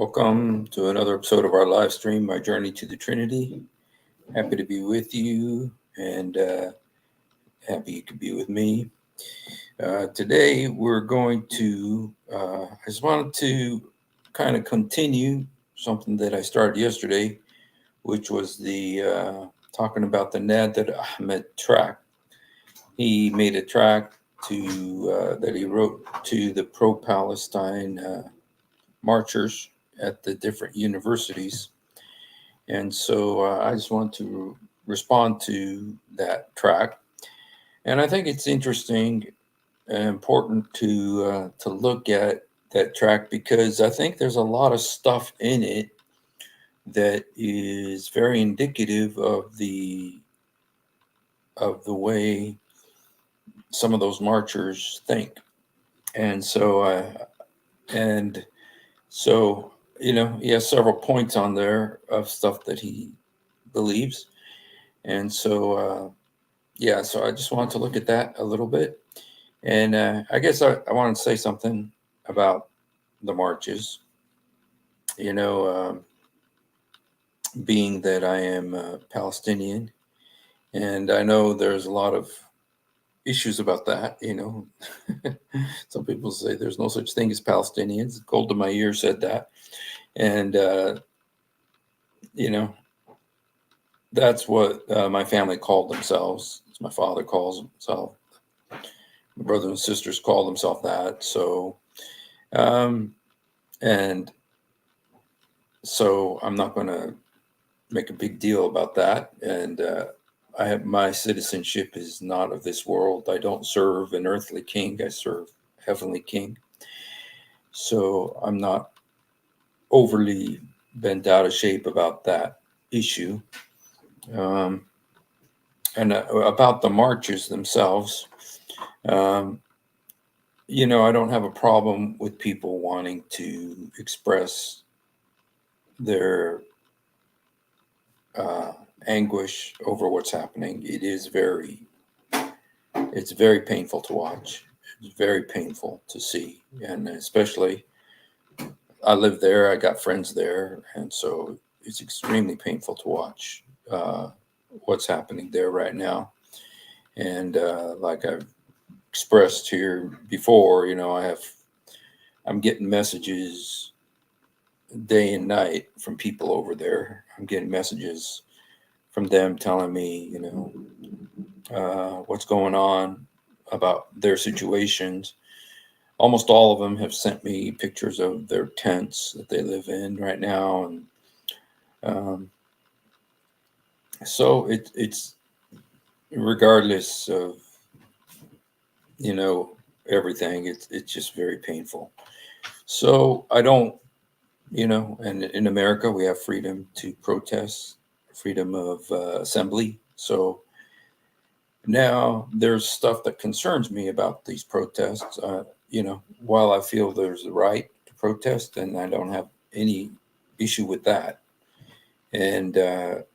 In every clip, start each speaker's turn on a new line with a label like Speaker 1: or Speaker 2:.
Speaker 1: Welcome to another episode of our live stream, My Journey to the Trinity. Happy to be with you and happy you could be with me. Today, we're going to, I just wanted to kind of continue something that I started yesterday, which was the talking about the Nadir Ahmed tract. He made a tract that he wrote to the pro-Palestine marchers at the different universities. And so I just want to respond to that track. And I think it's interesting and important to look at that track because I think there's a lot of stuff in it that is very indicative of the way some of those marchers think. And so and so he has several points on there of stuff that he believes. And so I just wanted to look at that a little bit. And I guess I wanted to say something about the marches. Being that I am Palestinian, and I know there's a lot of issues about that. Some people say there's no such thing as Palestinians. Golda Meir said that. And, that's what my family called themselves. My father calls himself. My brothers and sisters call themselves that. And so I'm not going to make a big deal about that. And my citizenship is not of this world. I don't serve an earthly king. I serve a heavenly king. So I'm not overly bent out of shape about that issue. And about the marches themselves, I don't have a problem with people wanting to express their anguish over what's happening. It's very painful to watch. It's very painful to see. And especially, I live there, I got friends there. And so it's extremely painful to watch what's happening there right now. And like I've expressed here before, I'm getting messages day and night from people over there. I'm getting messages from them telling me, what's going on about their situations. Almost all of them have sent me pictures of their tents that they live in right now, and so it's regardless of everything. It's just very painful. So I don't, and in America we have freedom to protest, freedom of assembly. So now there's stuff that concerns me about these protests. While I feel there's the right to protest, and I don't have any issue with that. And the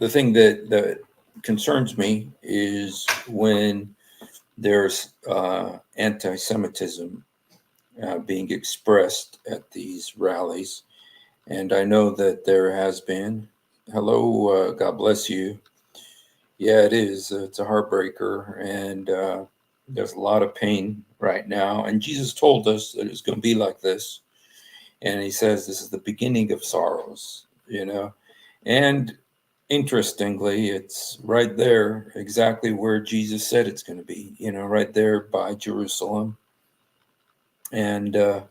Speaker 1: thing that concerns me is when there's anti-Semitism being expressed at these rallies. And I know that there has been. Hello, God bless you. Yeah, it is. It's a heartbreaker, and there's a lot of pain right now. And Jesus told us that it's going to be like this. And he says this is the beginning of sorrows, And interestingly, it's right there, exactly where Jesus said it's going to be, right there by Jerusalem and the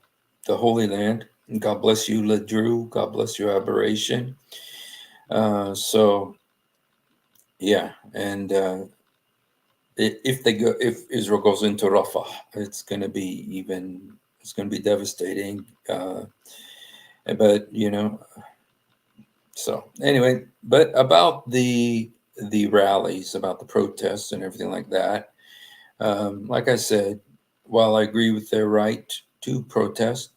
Speaker 1: Holy Land. And God bless you, Ledru. God bless your aberration. Yeah, and if Israel goes into Rafah, it's going to be devastating. But so anyway, but about the rallies, about the protests and everything like that. Like I said, while I agree with their right to protest,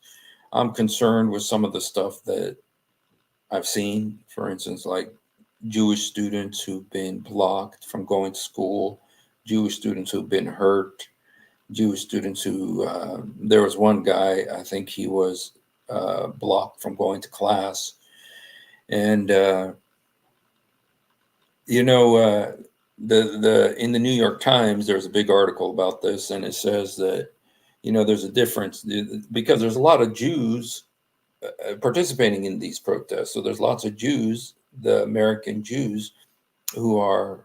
Speaker 1: I'm concerned with some of the stuff that I've seen. For instance, like Jewish students who've been blocked from going to school, Jewish students who've been hurt, Jewish students who, there was one guy, I think he was blocked from going to class. And, you know, the in the New York Times, there's a big article about this, and it says that, you know, there's a difference because there's a lot of Jews participating in these protests. So there's lots of Jews, the American Jews, who are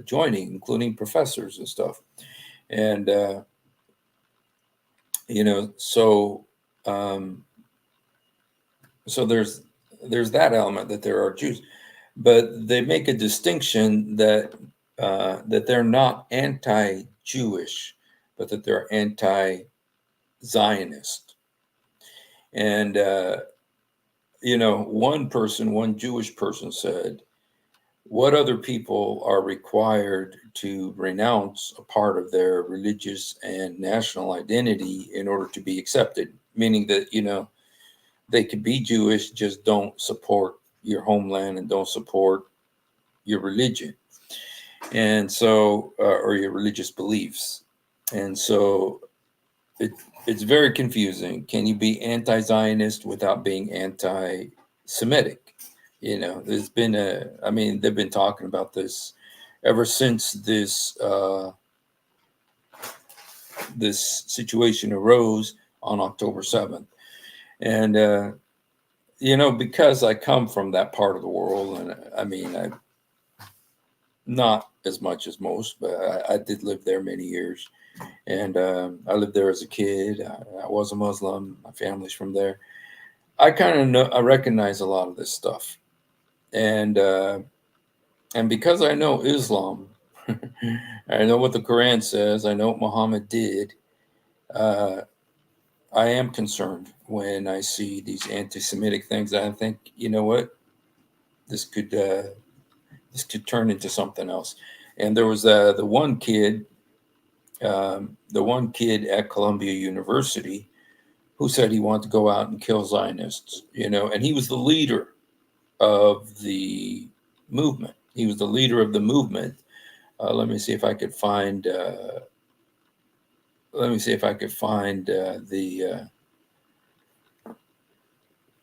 Speaker 1: joining, including professors and stuff. And, you know, so so there's that element that there are Jews, but they make a distinction that that they're not anti-Jewish, but that they're anti-Zionist. And you know, one Jewish person said, "What other people are required to renounce a part of their religious and national identity in order to be accepted?" Meaning that, you know, they could be Jewish, just don't support your homeland and don't support your religion. And so, or your religious beliefs. And so it's very confusing. Can you be anti-Zionist without being anti-Semitic? You know, there's been I mean, they've been talking about this ever since this this situation arose on October 7th. And, you know, because I come from that part of the world, and I mean, I not as much as most, but I did live there many years. And I lived there as a kid. I was a Muslim. My family's from there. I kind of know, I recognize a lot of this stuff. And because I know Islam, I know what the Quran says, I know what Muhammad did, I am concerned when I see these anti-Semitic things. I think, you know what, this could turn into something else. And there was the one kid at Columbia University who said he wanted to go out and kill Zionists, you know, and he was the leader of the movement. He was the leader of the movement. Let me see if I could find.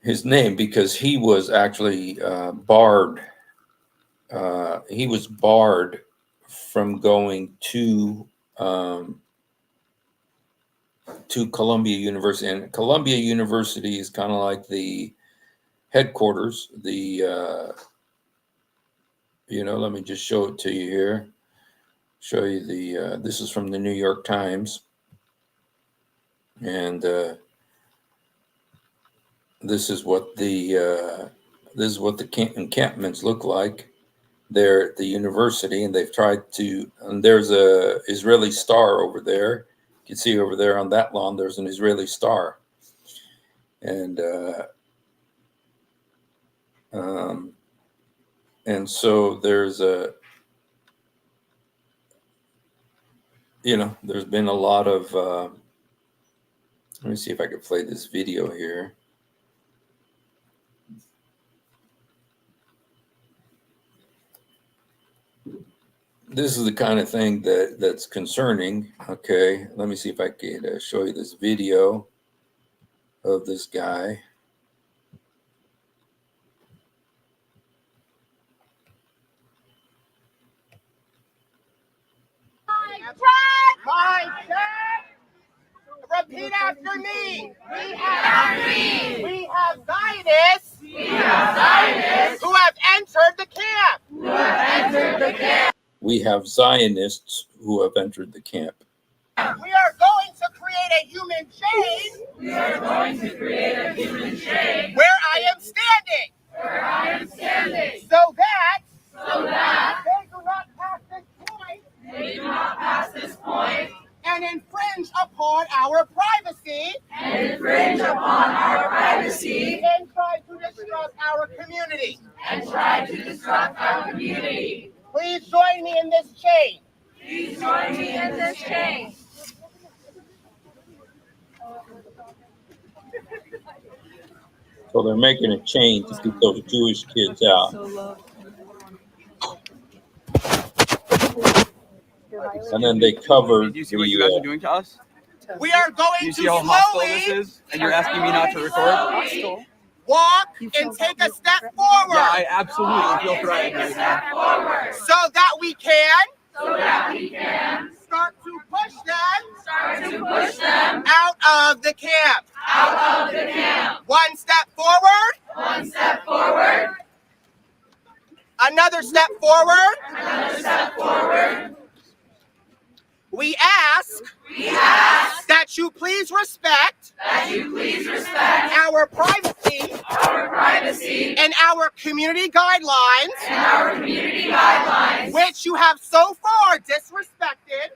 Speaker 1: His name, because he was actually barred. He was barred from going to Columbia University, and Columbia University is kind of like the headquarters. The you know, let me just show it to you here. Show you the. This is from the New York Times, and this is what the encampments look like there at the university. And they've tried to. And there's a Israeli star over there. You can see over there on that lawn, there's an Israeli star. And so there's you know, there's been a lot of, let me see if I can play this video here. This is the kind of thing that's concerning. Okay, let me see if I can show you this video of this guy.
Speaker 2: Repeat after me. We have Zionists. Who have entered the camp.
Speaker 1: We have Zionists who have entered the camp.
Speaker 2: We are going to create a human chain. Where I am standing. So that they do not pass this point. And infringe upon our privacy. And try to destruct our community. Please join me in this chain.
Speaker 1: So they're making a chain to keep those Jewish kids out. And then they covered.
Speaker 3: Do you see what you guys are doing to us?
Speaker 2: We are going
Speaker 3: Do you
Speaker 2: to
Speaker 3: see how hostile
Speaker 2: slowly
Speaker 3: this is? And you're asking me not to record?
Speaker 2: walk and take a step forward.
Speaker 3: Yeah, I absolutely feel threatened right now.
Speaker 2: So that we can start to push them out of the camp. One step forward. Another step forward. We ask that you please respect our privacy and our community guidelines, which you have so far disrespected,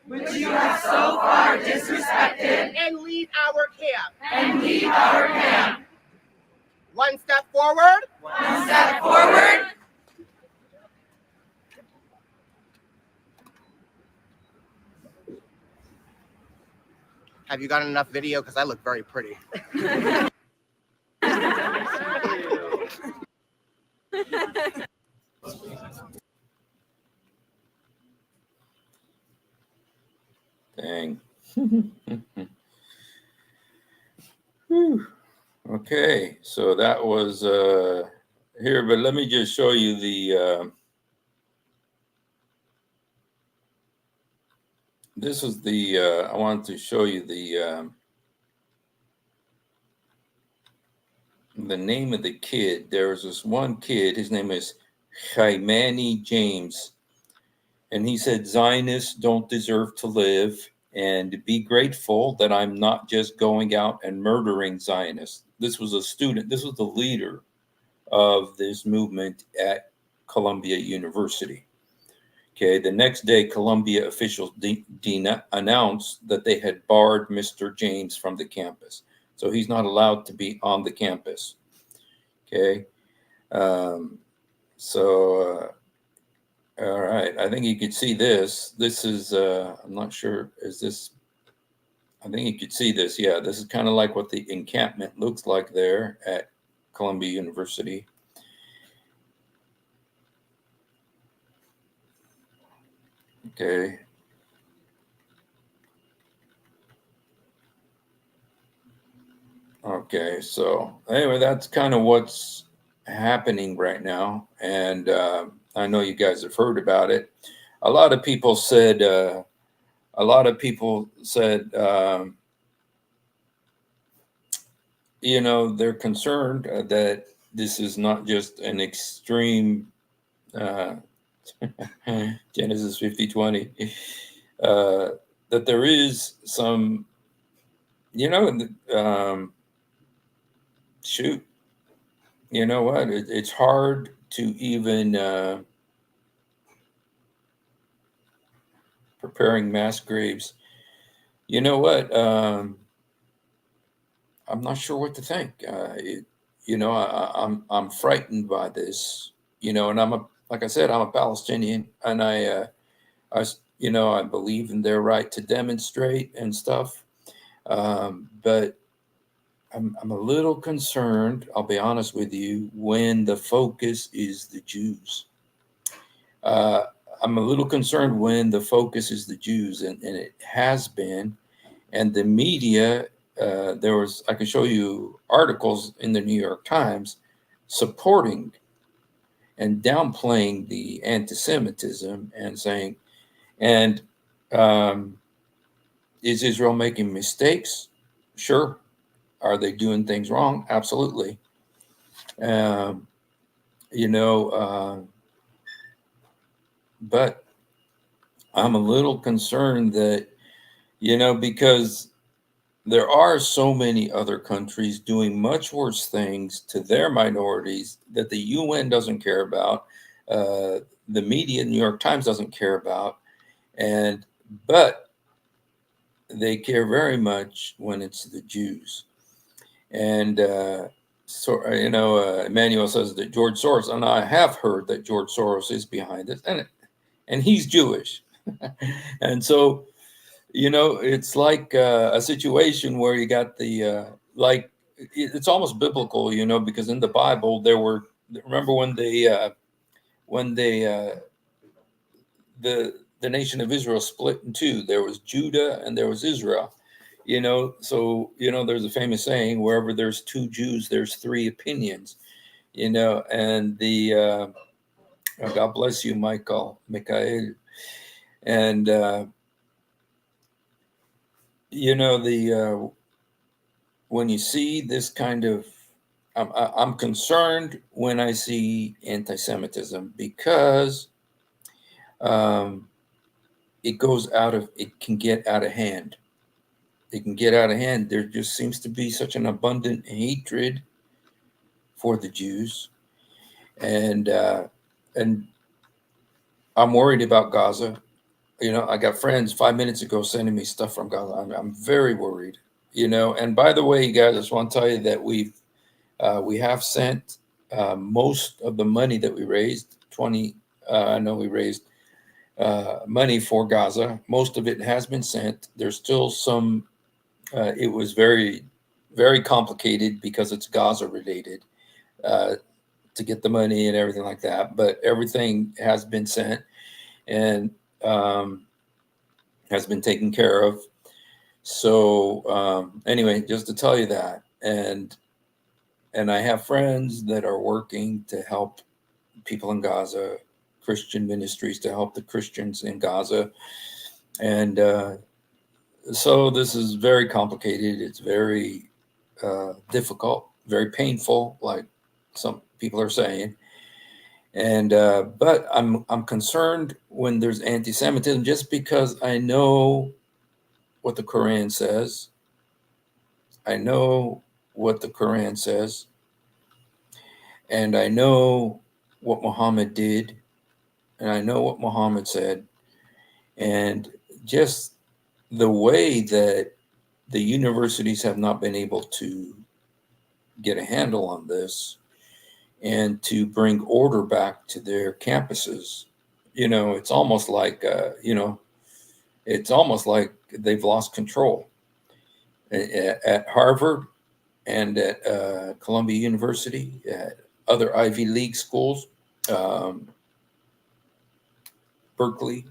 Speaker 2: and leave our camp. One step forward. Have you got enough video? Because I look very pretty.
Speaker 1: Dang. Whew. Okay, so that was here, but let me just show you the this was the I wanted to show you the name of the kid. There was this one kid, his name is Chaimani James, and he said, Zionists don't deserve to live, and be grateful that I'm not just going out and murdering Zionists. This was a student, this was the leader of this movement at Columbia University. Okay, the next day, Columbia officials announced that they had barred Mr. James from the campus. So he's not allowed to be on the campus. Okay, all right, I think you could see this. This is, I'm not sure, is this, I think you could see this. Yeah, this is kind of like what the encampment looks like there at Columbia University. Okay. Okay, so anyway, that's kind of what's happening right now. And I know you guys have heard about it. A lot of people said, you know, they're concerned that this is not just an extreme Genesis 50:20, that there is some, you know, shoot, you know what? It's hard to even preparing mass graves. You know what? I'm not sure what to think. You know, I'm frightened by this. You know, and like I said, I'm a Palestinian, and you know, I believe in their right to demonstrate and stuff. But I'm a little concerned, I'll be honest with you, when the focus is the Jews. I'm a little concerned when the focus is the Jews, and it has been. And the media, I can show you articles in the New York Times supporting and downplaying the anti-Semitism and saying, and is Israel making mistakes? Sure. Are they doing things wrong? Absolutely. You know, but I'm a little concerned that, you know, because there are so many other countries doing much worse things to their minorities that the UN doesn't care about, the media, New York Times doesn't care about, but they care very much when it's the Jews. And so, you know, Emmanuel says that George Soros, and I have heard that George Soros is behind this, and he's Jewish. And so, you know, it's like a situation where you got the, like, it's almost biblical, you know, because in the Bible remember when the the nation of Israel split in two. There was Judah and there was Israel. So there's a famous saying: wherever there's two Jews, there's three opinions. And God bless you, Michael. And when you see this kind of, I'm concerned when I see anti-Semitism, because it can get out of hand. It can get out of hand. There just seems to be such an abundant hatred for the Jews, and I'm worried about Gaza. I got friends 5 minutes ago sending me stuff from Gaza. I'm very worried. And by the way, you guys, I just want to tell you that we have sent most of the money that we raised. I know we raised money for Gaza. Most of it has been sent. There's still some. It was very, very complicated because it's Gaza related to get the money and everything like that. But everything has been sent and has been taken care of. So anyway, just to tell you that, and I have friends that are working to help people in Gaza, Christian ministries to help the Christians in Gaza, and so this is very complicated. It's very difficult, very painful, like some people are saying. And but I'm concerned when there's anti-Semitism, just because I know what the Quran says. I know what the Quran says, and I know what Muhammad did, and I know what Muhammad said, and just the way that the universities have not been able to get a handle on this and to bring order back to their campuses. It's almost like it's almost like they've lost control at Harvard and at Columbia University, at other Ivy League schools, Berkeley.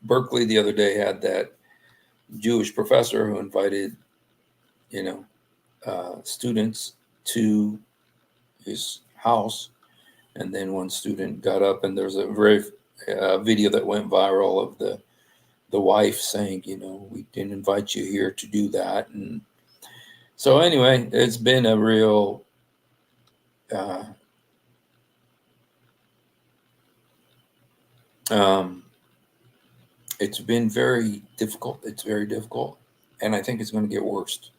Speaker 1: Berkeley the other day had that Jewish professor who invited, students to his house, and then one student got up, and there's a very video that went viral of the wife saying, we didn't invite you here to do that. And so anyway, it's been a real it's been very difficult. It's very difficult, and I think it's going to get worse.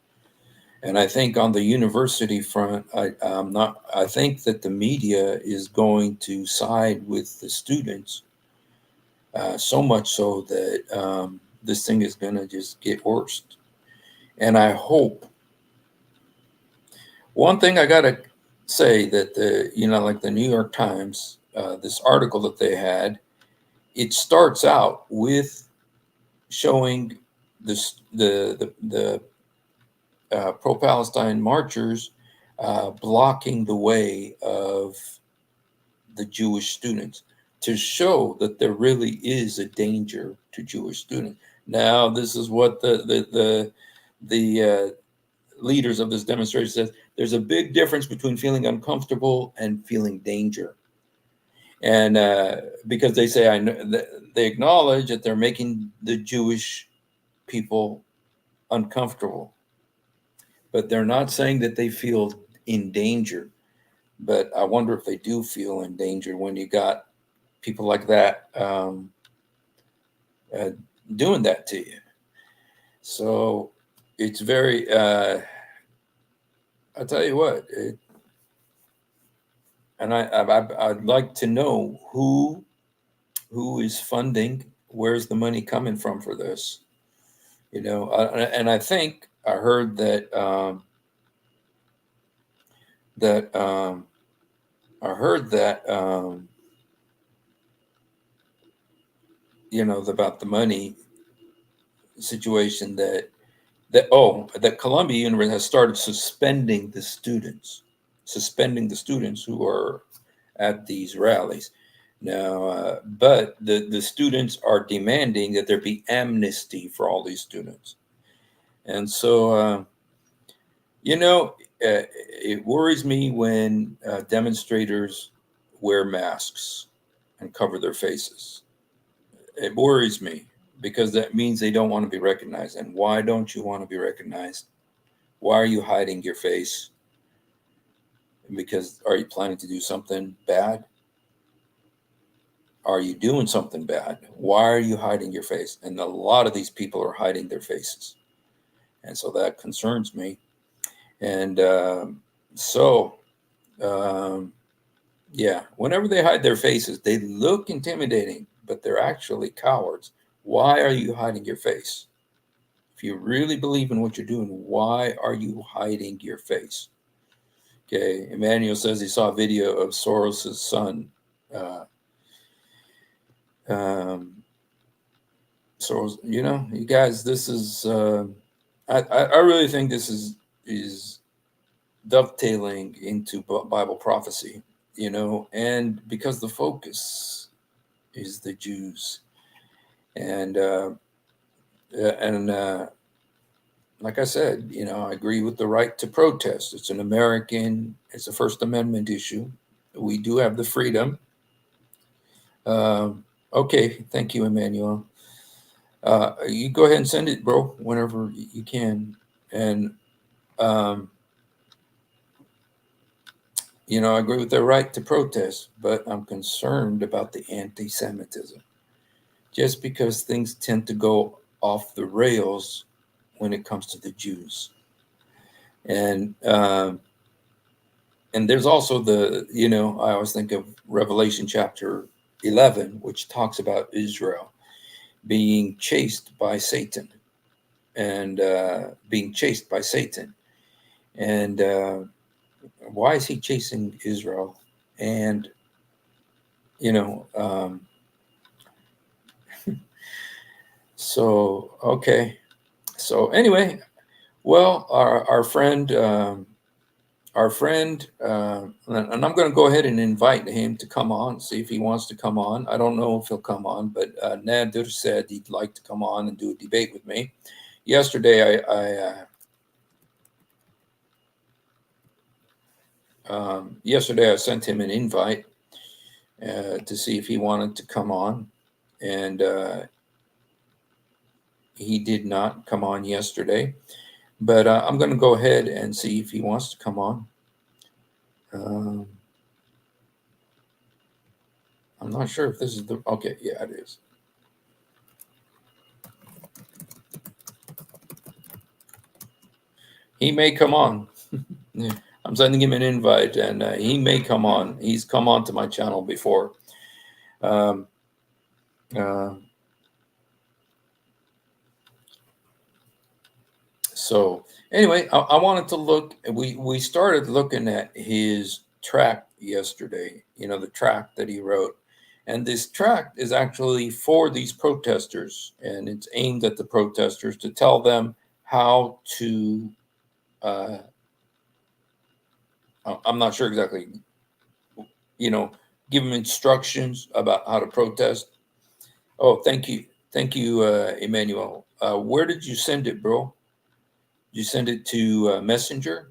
Speaker 1: And I think on the university front, I think that the media is going to side with the students, so much so that this thing is going to just get worse. And I hope. One thing I got to say that like the New York Times, this article that they had, it starts out with showing the pro-Palestine marchers blocking the way of the Jewish students, to show that there really is a danger to Jewish students. Now, this is what the leaders of this demonstration says. There's a big difference between feeling uncomfortable and feeling danger. And because they say, they acknowledge that they're making the Jewish people uncomfortable, but they're not saying that they feel in danger. But I wonder if they do feel in danger when you got people like that doing that to you. So it's very, I'll tell you what, and I'd like to know who is funding, where's the money coming from for this, and I think I heard that about the money situation, that Columbia University has started suspending the students who are at these rallies. Now, but the students are demanding that there be amnesty for all these students. And so, it worries me when demonstrators wear masks and cover their faces. It worries me because that means they don't want to be recognized. And why don't you want to be recognized? Why are you hiding your face? Because are you planning to do something bad? Are you doing something bad? Why are you hiding your face? And a lot of these people are hiding their faces. And so that concerns me. And so, um, yeah, whenever they hide their faces, they look intimidating, but they're actually cowards. Why are you hiding your face? If you really believe in what you're doing, why are you hiding your face? Okay, Emmanuel says he saw a video of Soros's son. Um, so you guys, this is. I really think this is dovetailing into Bible prophecy. And because the focus is the Jews, and like I said, I agree with the right to protest. It's it's a First Amendment issue. We do have the freedom. Okay, thank you, Emmanuel. You go ahead and send it, bro, whenever you can. And, I agree with the right to protest, but I'm concerned about the anti Semitism. Just because things tend to go off the rails when it comes to the Jews. And there's also I always think of Revelation chapter 11, which talks about Israel being chased by Satan and being chased by Satan. And why is he chasing Israel? And, so, okay. So anyway, well, our friend, and I'm going to go ahead and invite him to come on, see if he wants to come on. I don't know if he'll come on, but Nadir said he'd like to come on and do a debate with me. Yesterday, I sent him an invite to see if he wanted to come on, and he did not come on yesterday. But I'm going to go ahead and see if he wants to come on. I'm not sure if this is okay. Yeah, it is. He may come on. I'm sending him an invite, and he may come on. He's come on to my channel before. So anyway, I wanted to look. We started looking at his tract yesterday. The tract that he wrote, and this tract is actually for these protesters, and it's aimed at the protesters to tell them how to. I'm not sure exactly. Give them instructions about how to protest. Oh, thank you, Emmanuel. Where did you send it, bro? Did you send it to Messenger?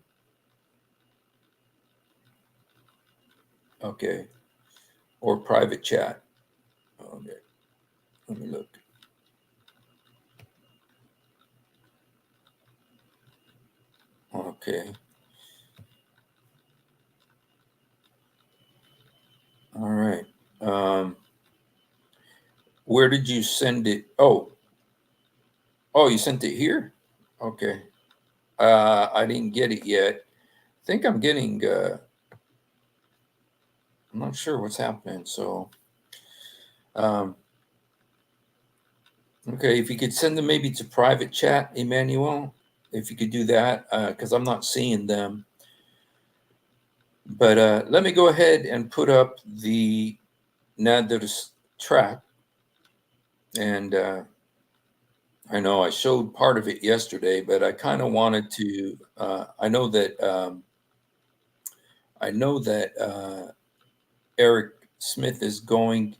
Speaker 1: Okay. Or private chat. Okay. Let me look. Okay. All right. Where did you send it? Oh, you sent it here? Okay. I didn't get it yet. I think I'm getting, I'm not sure what's happening. So, okay, if you could send them maybe to private chat, Emmanuel, if you could do that, because I'm not seeing them. But let me go ahead and put up the Nadir's tract. And I know I showed part of it yesterday, but I kind of wanted to. I know that Eric Smith is going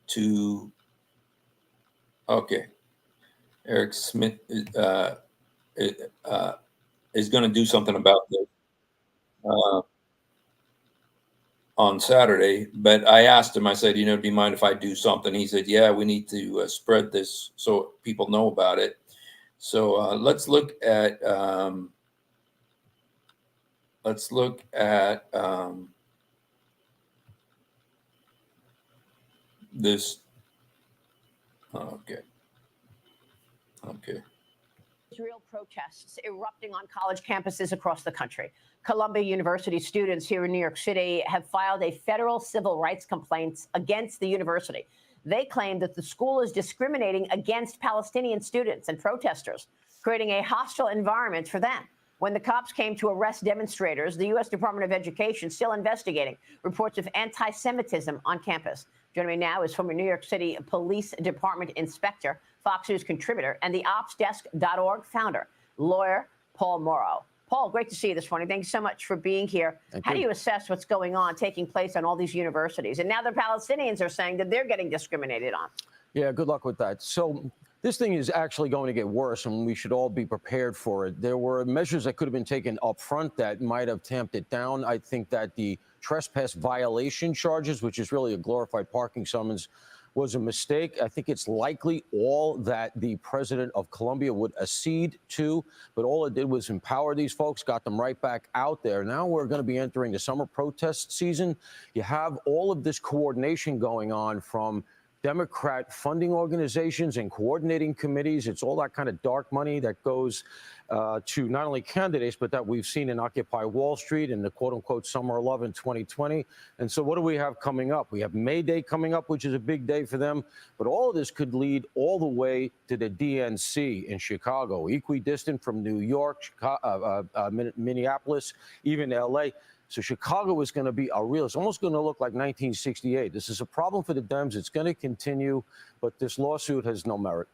Speaker 1: to. Okay, Eric Smith is going to do something about this on Saturday. But I asked him. I said, do you mind if I do something? He said, yeah, we need to spread this so people know about it. So let's look at this. Okay.
Speaker 4: Israel protests erupting on college campuses across the country. Columbia University students here in New York City have filed a federal civil rights complaint against the university. They claim that the school is discriminating against Palestinian students and protesters, creating a hostile environment for them. When the cops came to arrest demonstrators, the U.S. Department of Education still investigating reports of anti-Semitism on campus. Joining me now is former New York City Police Department Inspector, Fox News contributor, and the OpsDesk.org founder, lawyer Paul Morrow. Paul, great to see you this morning. Thank you so much for being here. How do you assess what's going on, taking place on all these universities? And now the Palestinians are saying that they're getting discriminated on.
Speaker 5: Yeah, good luck with that. So this thing is actually going to get worse, and we should all be prepared for it. There were measures that could have been taken up front that might have tamped it down. I think that the trespass violation charges, which is really a glorified parking summons, was a mistake. I think it's likely all that the president of Columbia would accede to, but all it did was empower these folks, got them right back out there. Now we're going to be entering the summer protest season. You have all of this coordination going on from Democrat funding organizations and coordinating committees. It's all that kind of dark money that goes to not only candidates, but that we've seen in Occupy Wall Street and the quote unquote Summer of Love in 2020. And so what do we have coming up? We have May Day coming up, which is a big day for them. But all of this could lead all the way to the DNC in Chicago, equidistant from New York, Minneapolis, even LA. So Chicago is going to be it's almost going to look like 1968. This is a problem for the Dems. It's going to continue, but this lawsuit has no merit.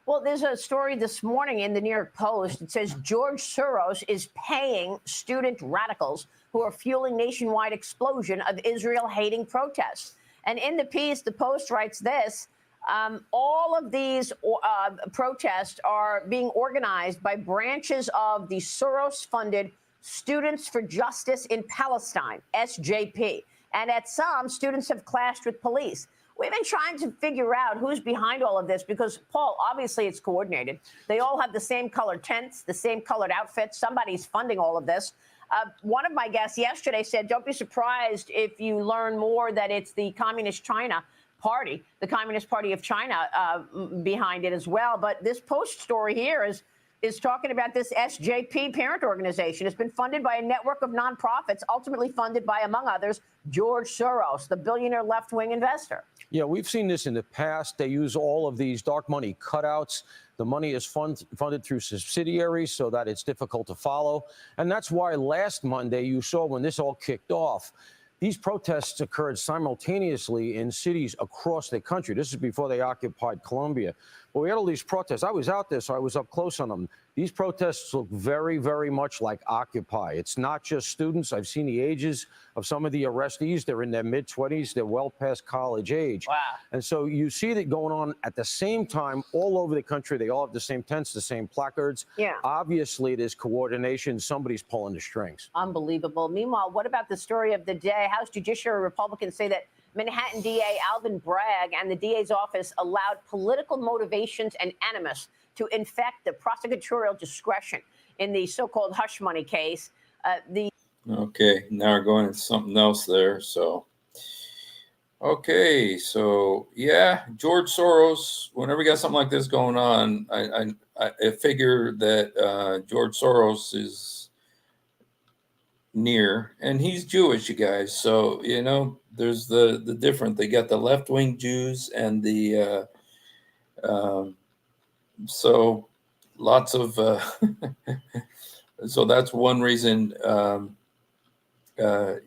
Speaker 4: Well, there's a story this morning in the New York Post. It says George Soros is paying student radicals who are fueling nationwide explosion of Israel-hating protests. And in the piece, the Post writes this: all of these protests are being organized by branches of the Soros-funded Students for Justice in Palestine, SJP. And at some, students have clashed with police. We've been trying to figure out who's behind all of this because, Paul, obviously it's coordinated. They all have the same colored tents, the same colored outfits. Somebody's funding all of this. One of my guests yesterday said, don't be surprised if you learn more that it's the Communist China Party, the Communist Party of China behind it as well. But this Post story here is talking about this SJP parent organization. It's been funded by a network of nonprofits, ultimately funded by, among others, George Soros, the billionaire left-wing investor.
Speaker 5: Yeah, we've seen this in the past. They use all of these dark money cutouts. The money is funded through subsidiaries so that it's difficult to follow. And that's why last Monday you saw when this all kicked off, these protests occurred simultaneously in cities across the country. This is before they occupied Columbia. But we had all these protests. I was out there, so I was up close on them. These protests look very, very much like Occupy. It's not just students. I've seen the ages of some of the arrestees. They're in their mid-20s. They're well past college age.
Speaker 4: Wow.
Speaker 5: And so you see that going on at the same time all over the country. They all have the same tents, the same placards.
Speaker 4: Yeah.
Speaker 5: Obviously, there's coordination. Somebody's pulling the strings.
Speaker 4: Unbelievable. Meanwhile, what about the story of the day? House Judiciary Republicans say that Manhattan DA Alvin Bragg and the DA's office allowed political motivations and animus to infect the prosecutorial discretion in the so-called hush money case.
Speaker 1: Okay, now we're going into something else there. So, okay, so yeah, George Soros. Whenever we got something like this going on, I figure that George Soros is near, and he's Jewish, you guys. So there's the different. They got the left-wing Jews and the so lots of so that's one reason you're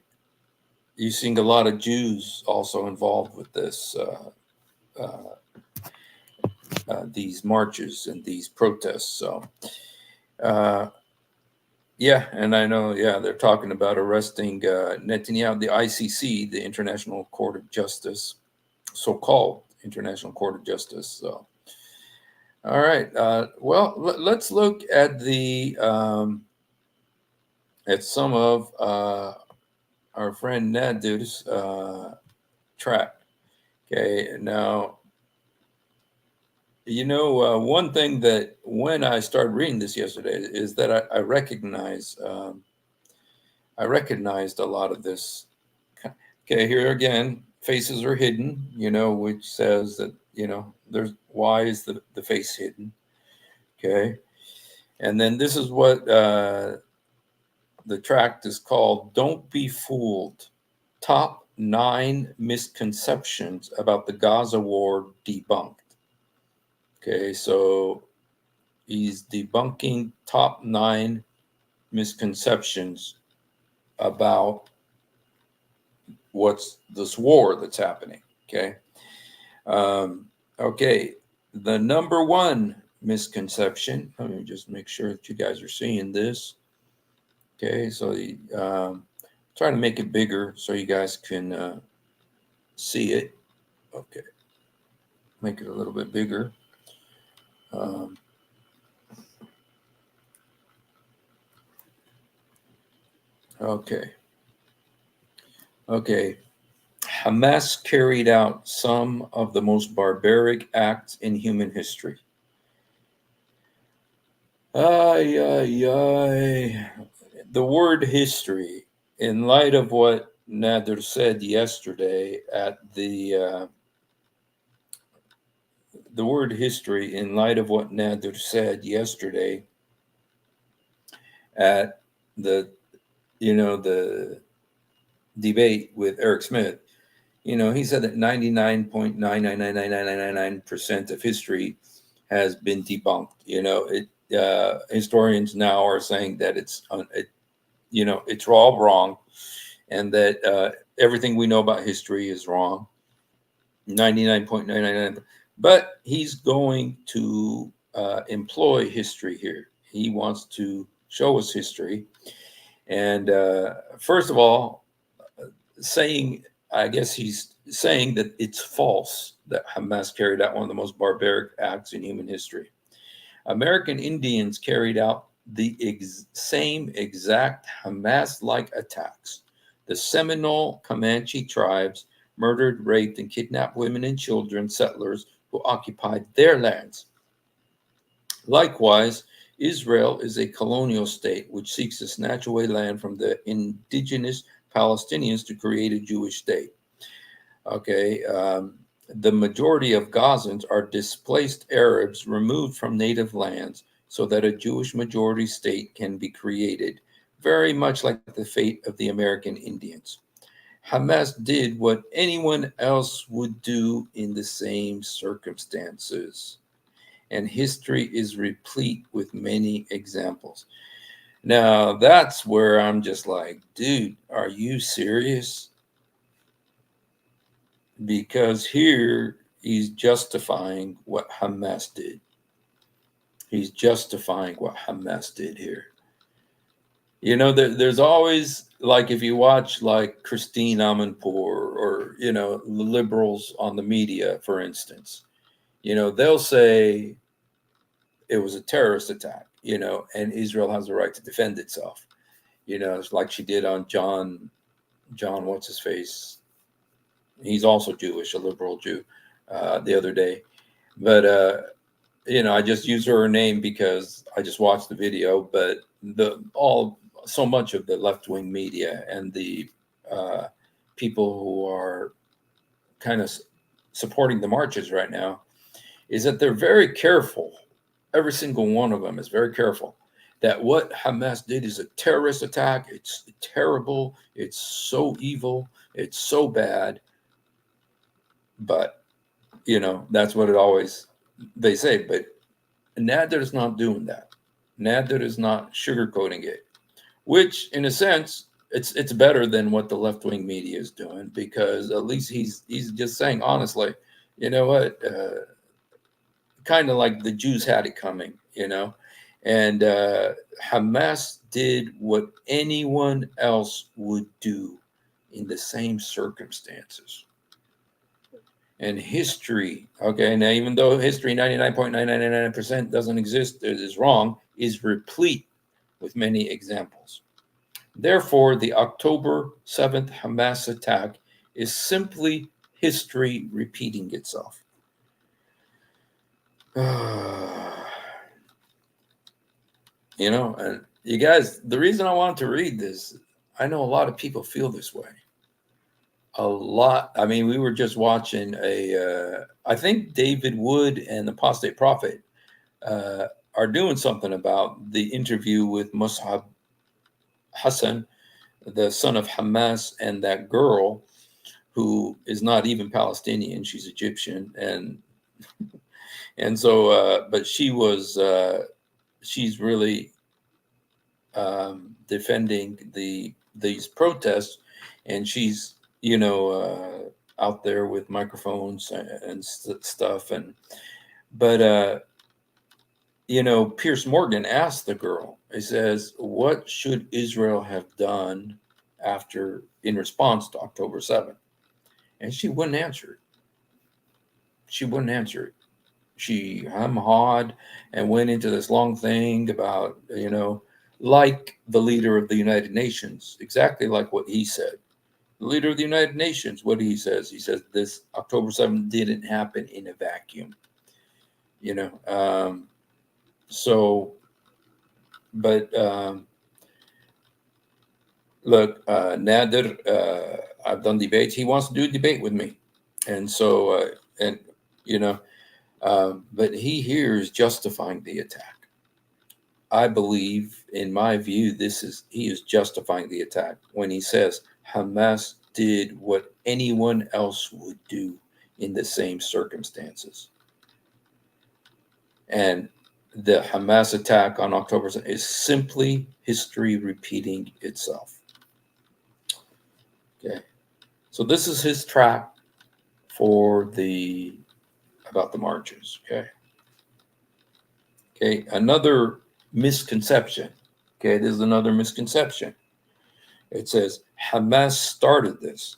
Speaker 1: seeing a lot of Jews also involved with this these marches and these protests. So Yeah, and I know, yeah, they're talking about arresting Netanyahu, the ICC, the International Court of Justice, so-called International Court of Justice. So, all right. Well, let's look at the at some of our friend Nadir's tract. Okay, now one thing that when I started reading this yesterday is that I recognize. I recognized a lot of this. Okay, here again, faces are hidden, which says that, there's why is the face hidden? Okay. And then this is what the tract is called Don't Be Fooled. Top 9 misconceptions about the Gaza war debunked. Okay, so he's debunking top 9 misconceptions about what's this war that's happening. Okay. Okay. The number 1 misconception. Let me just make sure that you guys are seeing this. Okay. So trying to make it bigger so you guys can see it. Okay. Make it a little bit bigger. Okay. Okay. Hamas carried out some of the most barbaric acts in human history. Ay, ay, ay. The word history, in light of what Nadir said yesterday at the word history, in light of what Nadir said yesterday at the debate with Eric Smith, he said that 99.9999999% of history has been debunked. Historians now are saying that it's all wrong, and that everything we know about history is wrong. 99.999. But he's going to employ history here. He wants to show us history. And first of all, I guess he's saying that it's false that Hamas carried out one of the most barbaric acts in human history. American Indians carried out the same exact Hamas-like attacks. The Seminole Comanche tribes murdered, raped, and kidnapped women and children, settlers who occupied their lands. Likewise, Israel is a colonial state which seeks to snatch away land from the indigenous Palestinians to create a Jewish state. Okay, the majority of Gazans are displaced Arabs removed from native lands so that a Jewish majority state can be created, very much like the fate of the American Indians. Hamas did what anyone else would do in the same circumstances, and history is replete with many examples. Now, that's where I'm just like, dude, are you serious? Because here he's justifying what Hamas did. He's justifying what Hamas did here. There's always, like, if you watch like Christine Amanpour or, liberals on the media, for instance, they'll say it was a terrorist attack, and Israel has the right to defend itself. It's like she did on John, what's his face? He's also Jewish, a liberal Jew, the other day. But, I just use her name because I just watched the video. But so much of the left-wing media and the people who are kind of supporting the marches right now is that they're very careful. Every single one of them is very careful that what Hamas did is a terrorist attack. It's terrible. It's so evil. It's so bad. But, that's what they say. But Nadir is not doing that. Nadir is not sugarcoating it, which in a sense, it's better than what the left-wing media is doing, because at least he's just saying honestly, you know what, kind of like the Jews had it coming, And Hamas did what anyone else would do in the same circumstances. And history, okay, now even though history 99.999% doesn't exist, it is wrong, is replete with many examples. Therefore, the October 7th Hamas attack is simply history repeating itself. You know, and you guys, the reason I want to read this, I know a lot of people feel this way. A lot. I mean, we were just watching I think David Wood and the Apostate Prophet are doing something about the interview with Mus'ab Hassan, the son of Hamas, and that girl who is not even Palestinian. She's Egyptian. And so, but she's really defending these protests, and she's out there with microphones and stuff. But Pierce Morgan asked the girl. He says, "What should Israel have done in response to October 7th?" And she wouldn't answer it. She wouldn't answer it. She hawed and went into this long thing about, like the leader of the United Nations, exactly like what he said. The leader of the United Nations, what he says this October 7th didn't happen in a vacuum. Look, Nadir, I've done debates. He wants to do a debate with me. And so, but he here is justifying the attack. I believe, in my view, he is justifying the attack when he says Hamas did what anyone else would do in the same circumstances. And the Hamas attack on October 7th is simply history repeating itself. Okay. So this is his tract about the marches. Okay. Another misconception. Okay, this is another misconception. It says Hamas started this.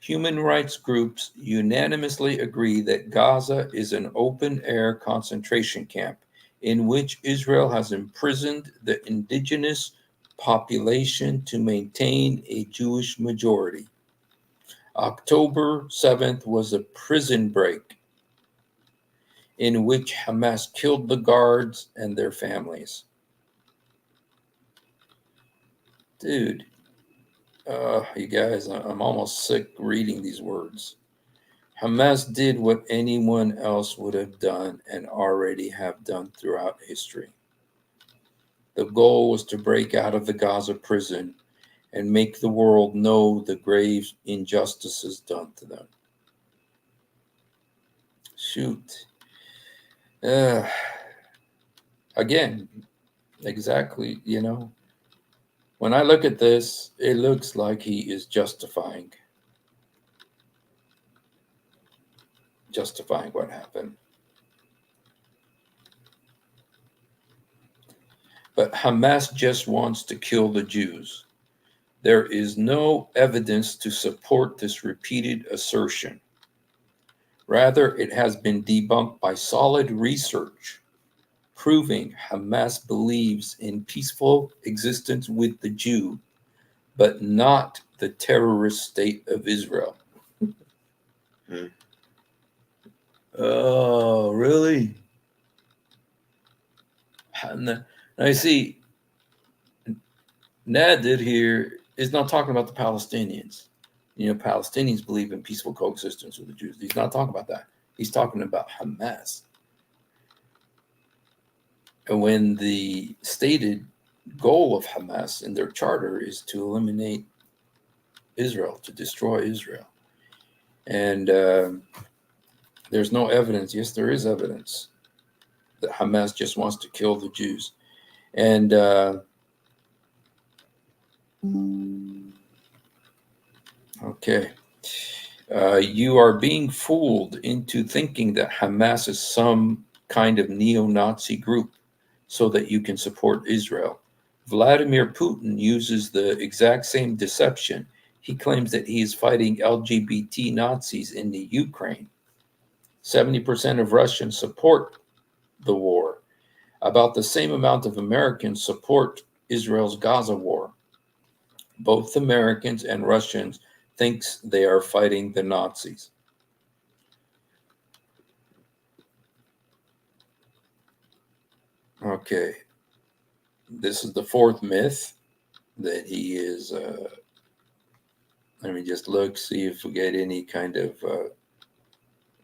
Speaker 1: Human rights groups unanimously agree that Gaza is an open-air concentration camp in which Israel has imprisoned the indigenous population to maintain a Jewish majority. October 7th was a prison break in which Hamas killed the guards and their families. Dude, you guys, I'm almost sick reading these words. Hamas did what anyone else would have done and already have done throughout history. The goal was to break out of the Gaza prison and make the world know the grave injustices done to them. Shoot. Again, exactly, when I look at this, it looks like he is justifying what happened. But Hamas just wants to kill the Jews. There is no evidence to support this repeated assertion. Rather, it has been debunked by solid research, proving Hamas believes in peaceful existence with the Jew, but not the terrorist state of Israel. Oh, really? Now you see, Nadir here is not talking about the Palestinians. Palestinians believe in peaceful coexistence with the Jews. He's not talking about that. He's talking about Hamas. And when the stated goal of Hamas in their charter is to eliminate Israel, to destroy Israel. And there's no evidence. Yes, there is evidence that Hamas just wants to kill the Jews. And okay. You are being fooled into thinking that Hamas is some kind of neo-Nazi group so that you can support Israel. Vladimir Putin uses the exact same deception. He claims that he is fighting LGBT Nazis in the Ukraine. 70% of Russians support the war. About the same amount of Americans support Israel's Gaza war. Both Americans and Russians think they are fighting the Nazis. Okay, this is the fourth myth that he is. Let me just look, see if we get any kind of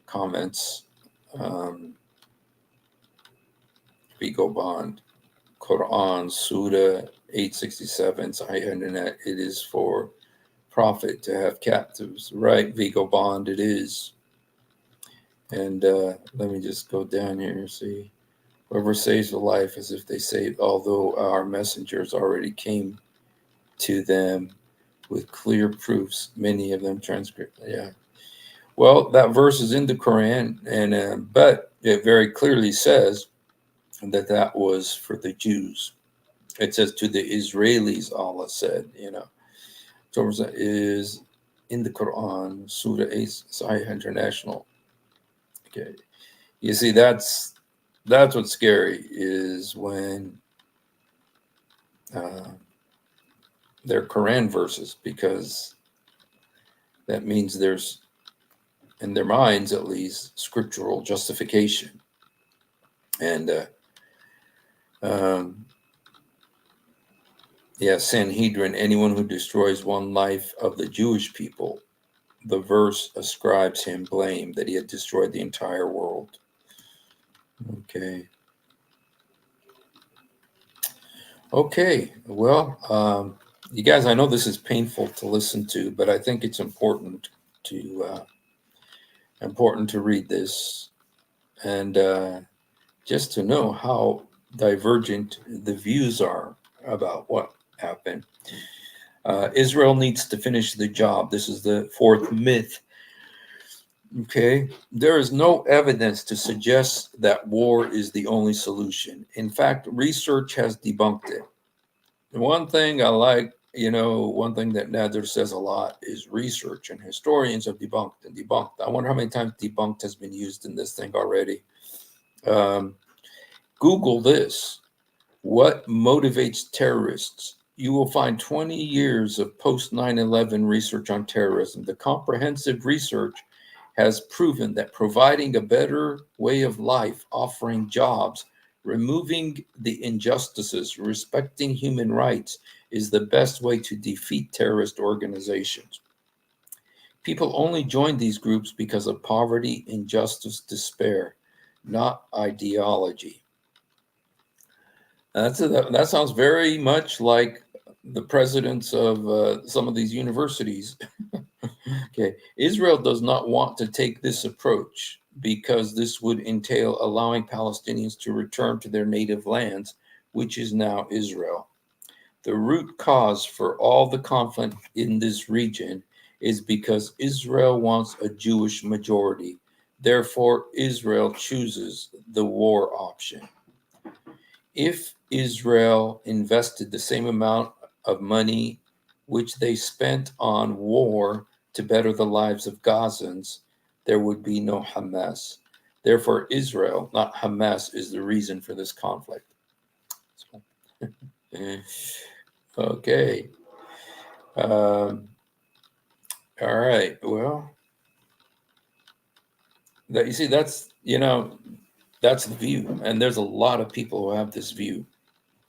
Speaker 1: comments. Vigo Bond, Quran, Surah 867, Sahih, it is for profit to have captives. Right, Vigo Bond, it is. And let me just go down here and see. Whoever saves a life as if they saved, although our messengers already came to them with clear proofs, many of them transcript. Yeah. Well, that verse is in the Quran, and but it very clearly says that that was for the Jews. It says to the Israelis, Allah said, So it is in the Quran, Surah 8, Sahih International. Okay. You see, that's what's scary, is when they're Quran verses, because that means there's, in their minds at least, scriptural justification. And Sanhedrin, anyone who destroys one life of the Jewish people, the verse ascribes him blame that he had destroyed the entire world. Okay, well, you guys, I know this is painful to listen to, but I think it's important to read this, and just to know how divergent the views are about what happened. Israel needs to finish the job. This is the fourth myth. Okay, there is no evidence to suggest that war is the only solution. In fact, research has debunked it. The one thing I like, one thing that Nadir says a lot is research, and historians have debunked and debunked. I wonder how many times debunked has been used in this thing already. Google this. What motivates terrorists? You will find 20 years of post 9/11 research on terrorism. The comprehensive research has proven that providing a better way of life, offering jobs, removing the injustices, respecting human rights is the best way to defeat terrorist organizations. People only join these groups because of poverty, injustice, despair, not ideology. That sounds very much like the presidents of some of these universities. Okay, Israel does not want to take this approach because this would entail allowing Palestinians to return to their native lands, which is now Israel. The root cause for all the conflict in this region is because Israel wants a Jewish majority. Therefore, Israel chooses the war option. If Israel invested the same amount of money which they spent on war to better the lives of Gazans, there would be no Hamas. Therefore, Israel, not Hamas, is the reason for this conflict. Okay. All right. Well, you see, that's the view. And there's a lot of people who have this view.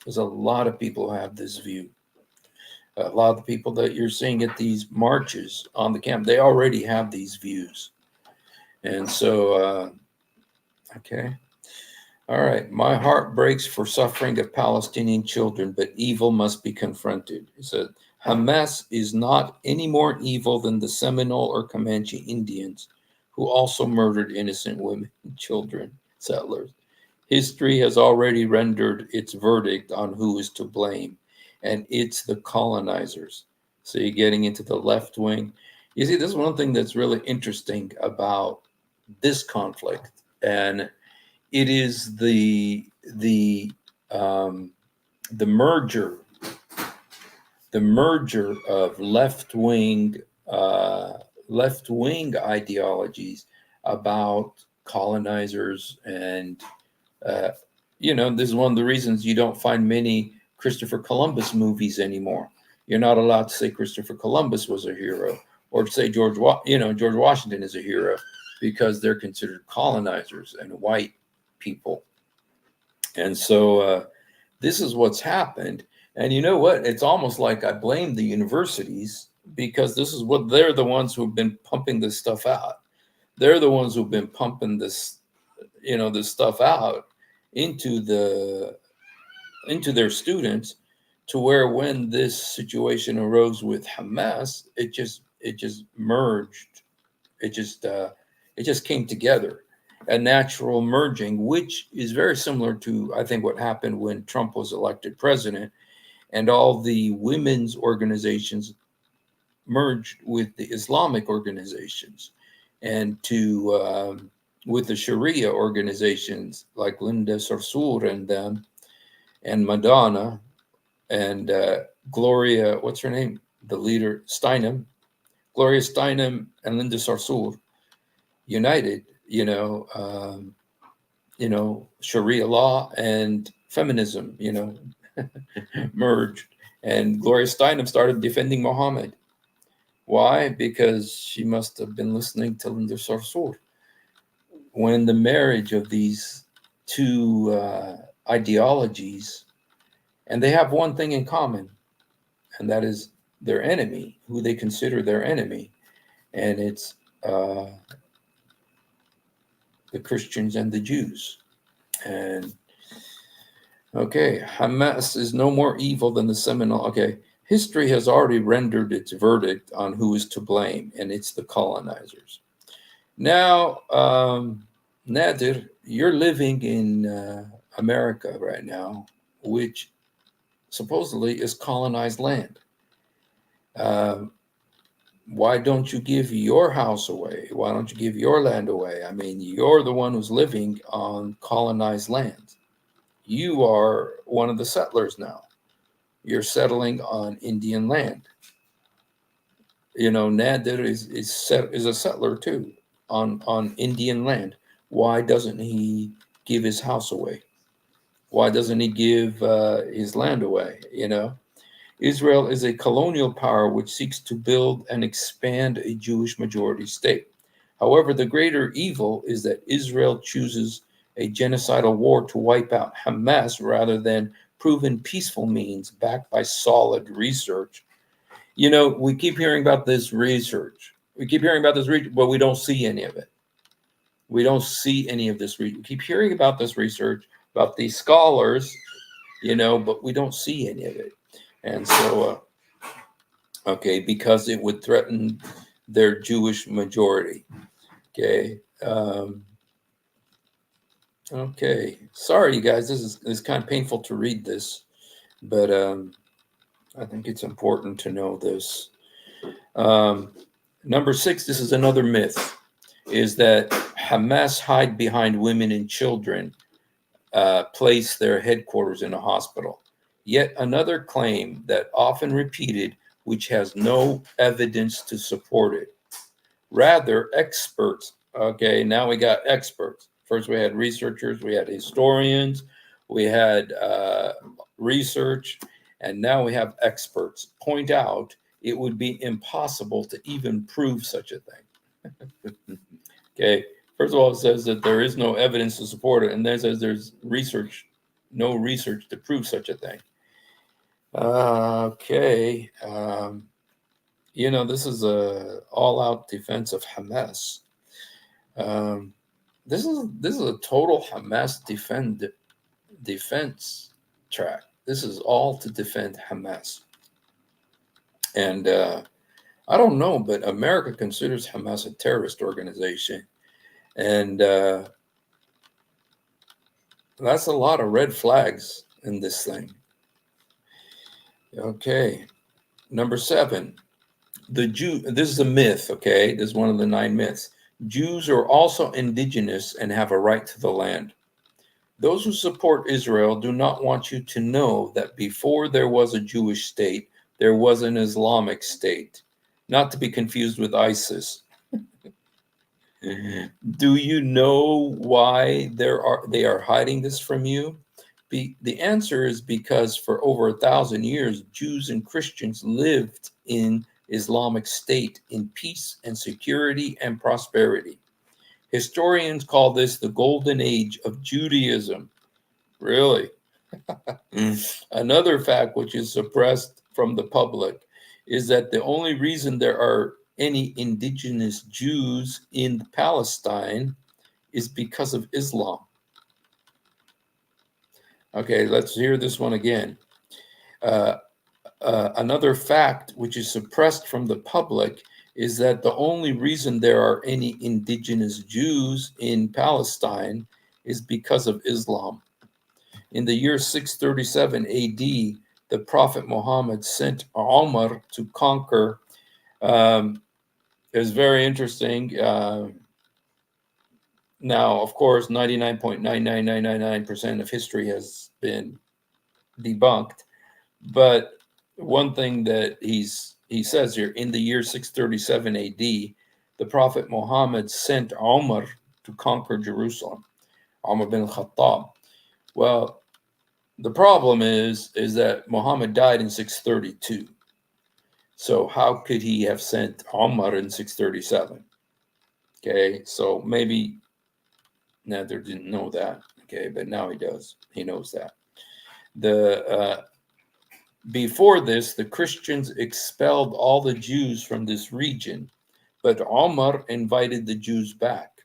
Speaker 1: There's a lot of people who have this view. A lot of the people that you're seeing at these marches on the camp, they already have these views. And so, okay. All right. My heart breaks for suffering of Palestinian children, but evil must be confronted. He said, Hamas is not any more evil than the Seminole or Comanche Indians, who also murdered innocent women and children, settlers. History has already rendered its verdict on who is to blame, and it's the colonizers. So you're getting into the left wing. You see, this is one thing that's really interesting about this conflict, and it is the the merger of left-wing ideologies about colonizers, and this is one of the reasons you don't find many Christopher Columbus movies anymore. You're not allowed to say Christopher Columbus was a hero, or to say George Washington is a hero, because they're considered colonizers and white people. And so this is what's happened. And you know what? It's almost like I blame the universities, because this is what they're the ones who've been pumping this stuff out. They're the ones who've been pumping this, this stuff out into their students, to where when this situation arose with Hamas, it just merged. It just came together, a natural merging, which is very similar to, I think, what happened when Trump was elected president, and all the women's organizations merged with the Islamic organizations, and with the Sharia organizations like Linda Sarsour and them, and Madonna, and Gloria, what's her name? The leader, Steinem, Gloria Steinem and Linda Sarsour united, Sharia law and feminism, merged. And Gloria Steinem started defending Muhammad. Why? Because she must have been listening to Linda Sarsour. When the marriage of these two ideologies, and they have one thing in common, and that is their enemy, who they consider their enemy, and it's the Christians and the Jews. And okay, Hamas is no more evil than the Seminole. Okay, history has already rendered its verdict on who is to blame, and it's the colonizers. Now, Nadir, you're living in America right now, which supposedly is colonized land. Why don't you give your house away? Why don't you give your land away? I mean, you're the one who's living on colonized land. You are one of the settlers now. You're settling on Indian land. Nadir is a settler too on Indian land. Why doesn't he give his house away? Why doesn't he give his land away? Israel is a colonial power which seeks to build and expand a Jewish majority state. However, the greater evil is that Israel chooses a genocidal war to wipe out Hamas rather than proven peaceful means backed by solid research. We keep hearing about this research. But we don't see any of it. We don't see any of this. We keep hearing about this research, about these scholars, but we don't see any of it. And so, because it would threaten their Jewish majority. Okay. Sorry, you guys. This is kind of painful to read this, but I think it's important to know this. Number 6, this is another myth, is that Hamas hide behind women and children, place their headquarters in a hospital. Yet another claim that often repeated, which has no evidence to support it. Rather, experts. Okay, now we got experts. First, we had researchers, we had historians, we had research, and now we have experts point out it would be impossible to even prove such a thing. Okay, first of all, it says that there is no evidence to support it, and then it says there's no research to prove such a thing. This is a all-out defense of Hamas. This is a total Hamas defense track. This is all to defend Hamas. And I don't know, but America considers Hamas a terrorist organization, and that's a lot of red flags in this thing. Okay, number 7, this is a myth. Okay, this is one of the 9 myths. Jews are also indigenous and have a right to the land. Those who support Israel do not want you to know that before there was a Jewish state, there was an Islamic state, not to be confused with ISIS. Do you know why they are hiding this from you? The answer is because for over 1,000 years, Jews and Christians lived in Islamic state in peace and security and prosperity. Historians call this the golden age of Judaism. Really? Another fact which is suppressed from the public is that the only reason there are any indigenous Jews in Palestine is because of Islam. Okay, let's hear this one again. Another fact which is suppressed from the public is that the only reason there are any indigenous Jews in Palestine is because of Islam. In the year 637 AD, the Prophet Muhammad sent Umar to conquer. It's very interesting. Now, of course, 99.99999% of history has been debunked. But one thing that he says here, in the year 637 AD, the Prophet Muhammad sent Umar to conquer Jerusalem, Umar bin Khattab. Well, the problem is that Muhammad died in 632. So how could he have sent Umar in 637? Okay, so maybe Nadir didn't know that. Okay, but now he does. He knows that. Before this, the Christians expelled all the Jews from this region, but Umar invited the Jews back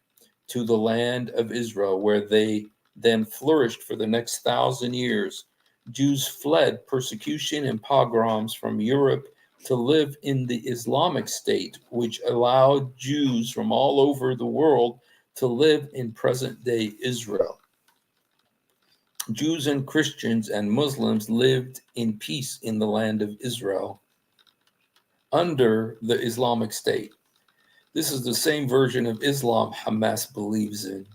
Speaker 1: to the land of Israel, where they then flourished for the next 1,000 years. Jews fled persecution and pogroms from Europe to live in the Islamic state, which allowed Jews from all over the world to live in present-day Israel. Jews and Christians and Muslims lived in peace in the land of Israel under the Islamic State. This is the same version of Islam Hamas believes in.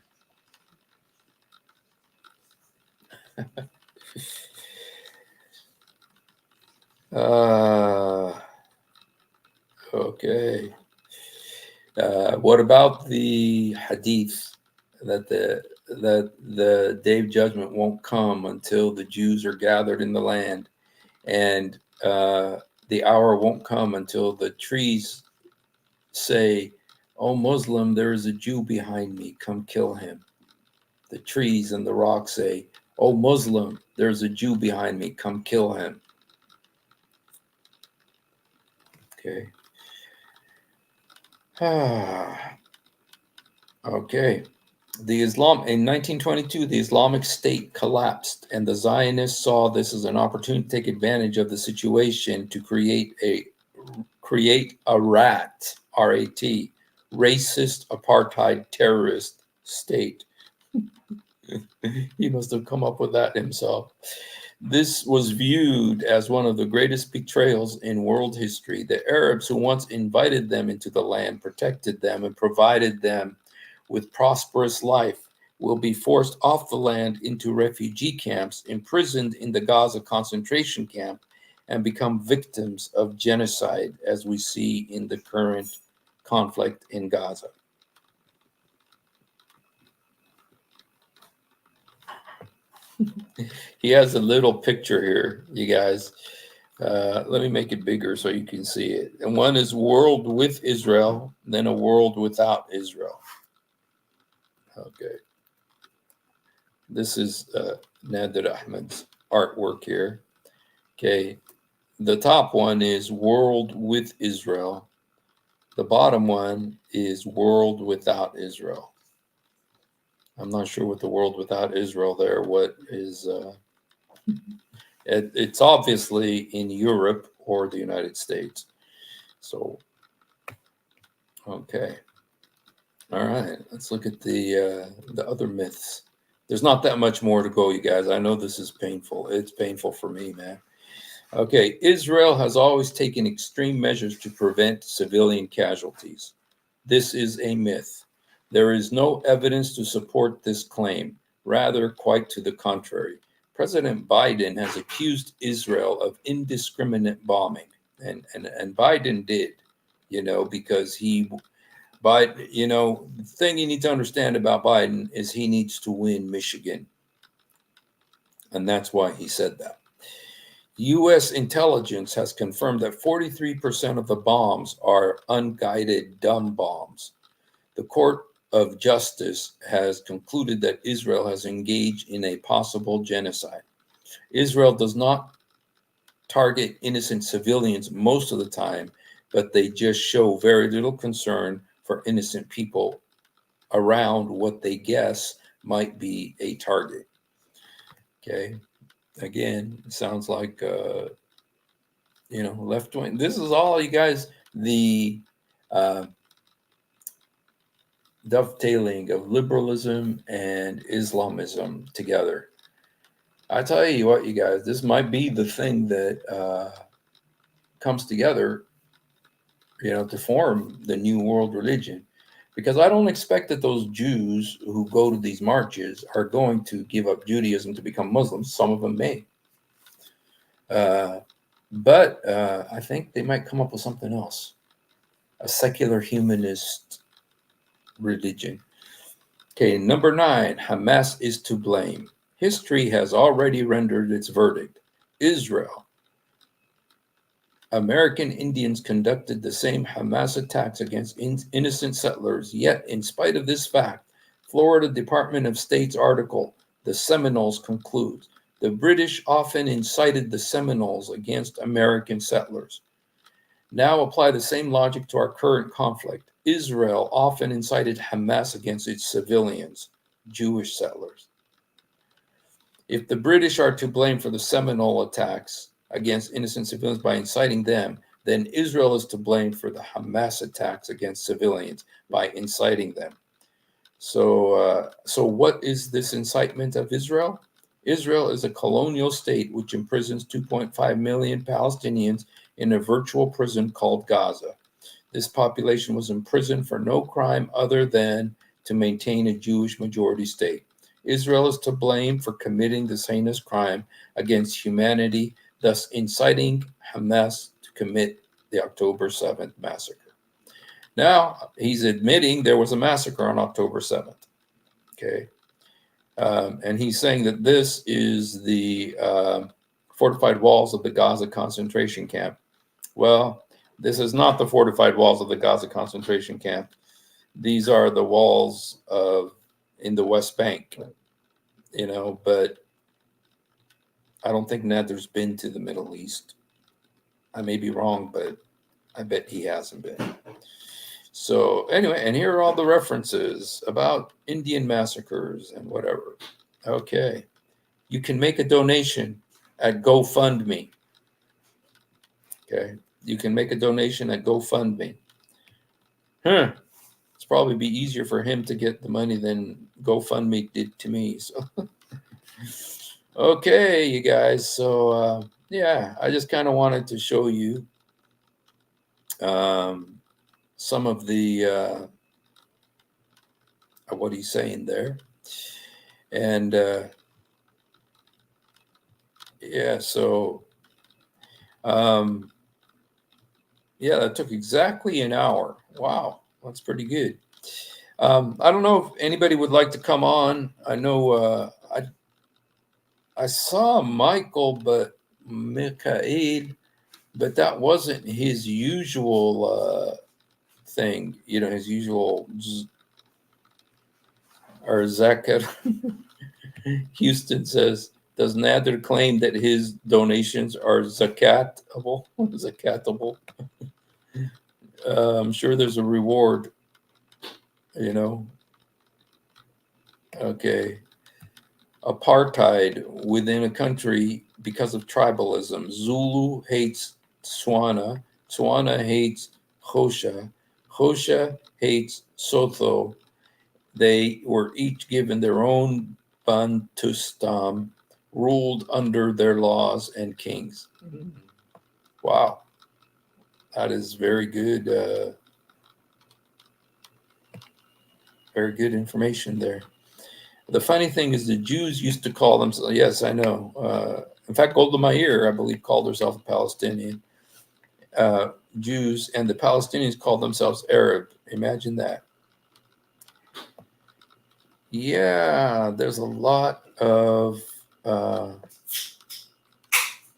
Speaker 1: Okay. What about the hadith that the day of judgment won't come until the Jews are gathered in the land, and the hour won't come until the trees say, "Oh, Muslim, there is a Jew behind me, come kill him." The trees and the rocks say, "Oh, Muslim, there's a Jew behind me, come kill him." Okay. Okay. In 1922, the Islamic State collapsed, and the Zionists saw this as an opportunity to take advantage of the situation to create a RAT, R-A-T, racist apartheid terrorist state. He must have come up with that himself. This was viewed as one of the greatest betrayals in world history. The Arabs who once invited them into the land, protected them, and provided them with prosperous life will be forced off the land into refugee camps, imprisoned in the Gaza concentration camp, and become victims of genocide, as we see in the current conflict in Gaza. He has a little picture here, you guys. Let me make it bigger so you can see it. And one is world with Israel, then a world without Israel. Okay. This is Nadir Ahmed's artwork here. Okay. The top one is world with Israel. The bottom one is world without Israel. I'm not sure what the world without Israel there, what is, it's obviously in Europe or the United States. So, okay. All right, let's look at the other myths. There's not that much more to go, you guys. I know this is painful. It's painful for me, man. Okay, Israel has always taken extreme measures to prevent civilian casualties. This is a myth. There is no evidence to support this claim. Rather, quite to the contrary. President Biden has accused Israel of indiscriminate bombing, and Biden did, because the thing you need to understand about Biden is he needs to win Michigan, and that's why he said that. U.S. intelligence has confirmed that 43% of the bombs are unguided dumb bombs. The Court of Justice has concluded that Israel has engaged in a possible genocide. Israel does not target innocent civilians most of the time, but they just show very little concern for innocent people around what they guess might be a target. Okay. Again, it sounds like, left wing. This is all, you guys, the dovetailing of liberalism and Islamism together. I tell you what, you guys, this might be the thing that comes together, to form the new world religion. Because I don't expect that those Jews who go to these marches are going to give up Judaism to become Muslims. Some of them may. But I think they might come up with something else. A secular humanist religion. Okay, number 9, Hamas is to blame. History has already rendered its verdict. Israel. American Indians conducted the same Hamas attacks against innocent settlers, yet in spite of this fact, Florida Department of State's article, The Seminoles, concludes, the British often incited the Seminoles against American settlers. Now apply the same logic to our current conflict. Israel often incited Hamas against its civilians, Jewish settlers. If the British are to blame for the Seminole attacks against innocent civilians by inciting them, then Israel is to blame for the Hamas attacks against civilians by inciting them. So what is this incitement of Israel? Israel is a colonial state which imprisons 2.5 million Palestinians in a virtual prison called Gaza. This population was imprisoned for no crime other than to maintain a Jewish majority state. Israel is to blame for committing this heinous crime against humanity, thus inciting Hamas to commit the October 7th massacre. Now, he's admitting there was a massacre on October 7th. Okay. And he's saying that this is the fortified walls of the Gaza concentration camp. Well, this is not the fortified walls of the Gaza concentration camp. These are the walls in the West Bank, but I don't think Nadir's been to the Middle East. I may be wrong, but I bet he hasn't been. So anyway, and here are all the references about Indian massacres and whatever. Okay. You can make a donation at GoFundMe. Okay. You can make a donation at GoFundMe. It's probably be easier for him to get the money than GoFundMe did to me. So, okay, you guys. So, I just kind of wanted to show you some of the what he's saying there. And so that took exactly an hour. Wow, that's pretty good. I don't know if anybody would like to come on. I know I saw Mikhail, but that wasn't his usual thing, his usual or Zakat. Houston says, does Nadir claim that his donations are zakatable? Zakatable. I'm sure there's a reward, Okay. Apartheid within a country because of tribalism. Zulu hates Tswana. Tswana hates Xhosa. Xhosa hates Sotho. They were each given their own Bantustan, ruled under their laws and kings. Wow. That is very good information there. The funny thing is the Jews used to call themselves, yes, I know. In fact, Golda Meir, I believe, called herself a Palestinian. Jews, and the Palestinians called themselves Arab. Imagine that. Yeah, there's a lot of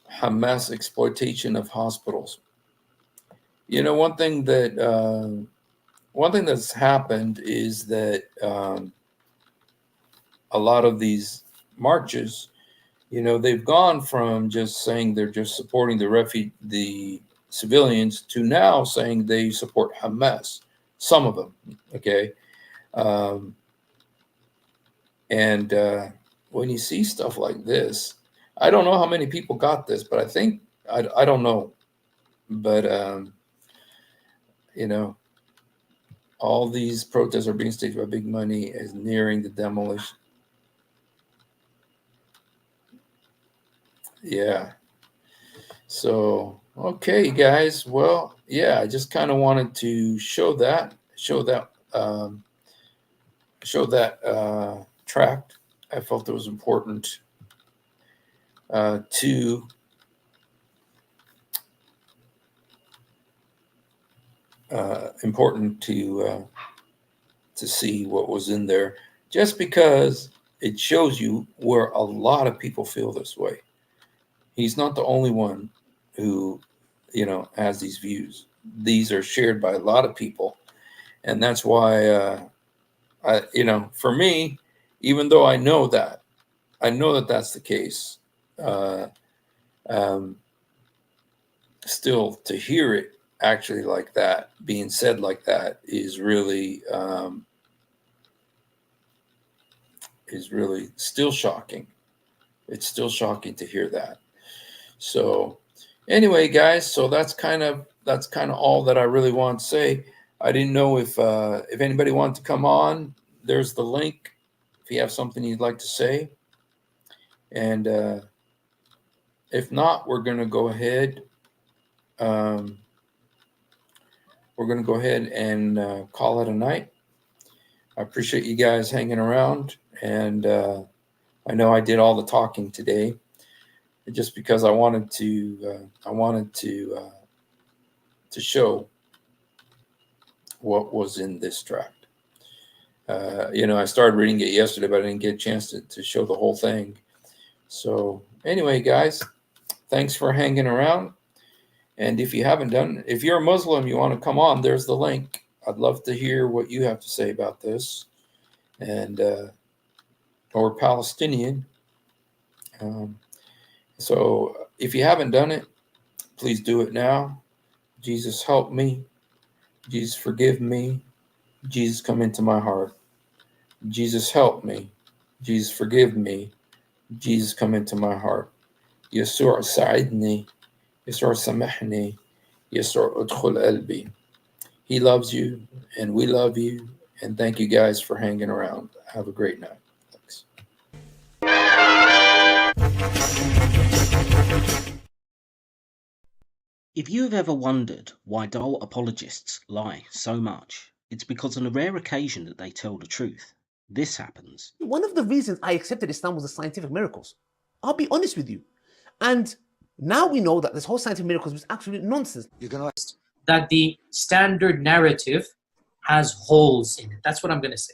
Speaker 1: Hamas exploitation of hospitals. You know, one thing that's happened is that a lot of these marches, you know, they've gone from just saying they're just supporting the civilians to now saying they support Hamas. Some of them, okay. And when you see stuff like this, I don't know how many people got this, but I think I don't know, but you know, all these protests are being staged by big money as nearing the demolition. Yeah. So, okay, guys. Well, yeah, I just kind of wanted to show that tract. I felt it was important to see what was in there, just because it shows you where a lot of people feel this way. He's not the only one who, you know, has these views. These are shared by a lot of people, and that's why you know, for me, even though I know that that's the case, still to hear it actually like that, being said like that, is really still shocking. It's still shocking to hear that. So anyway, guys, so that's kind of all that I really want to say. I didn't know if anybody wanted to come on. There's the link if you have something you'd like to say. And if not, we're going to go ahead. We're going to go ahead and call it a night. I appreciate you guys hanging around, and I know I did all the talking today, just because I wanted to show what was in this tract. You know, I started reading it yesterday, but I didn't get a chance to show the whole thing. So anyway, guys, thanks for hanging around. And if you haven't done, if you're a Muslim, you want to come on, there's the link. I'd love to hear what you have to say about this. And or Palestinian. So if you haven't done it, please do it now. Jesus, help me. Jesus, forgive me. Jesus, come into my heart. Jesus, help me. Jesus, forgive me. Jesus, come into my heart. يسوع ساعدني. يسوع سامحني. يسوع ادخل قلبي. He loves you, and we love you. And thank you guys for hanging around. Have a great night. Thanks.
Speaker 6: If you have ever wondered why dull apologists lie so much, it's because on a rare occasion that they tell the truth, this happens.
Speaker 7: One of the reasons I accepted Islam was the scientific miracles. I'll be honest with you. And now we know that this whole scientific miracles was absolute nonsense.
Speaker 8: That the standard narrative has holes in it. That's what I'm going to say.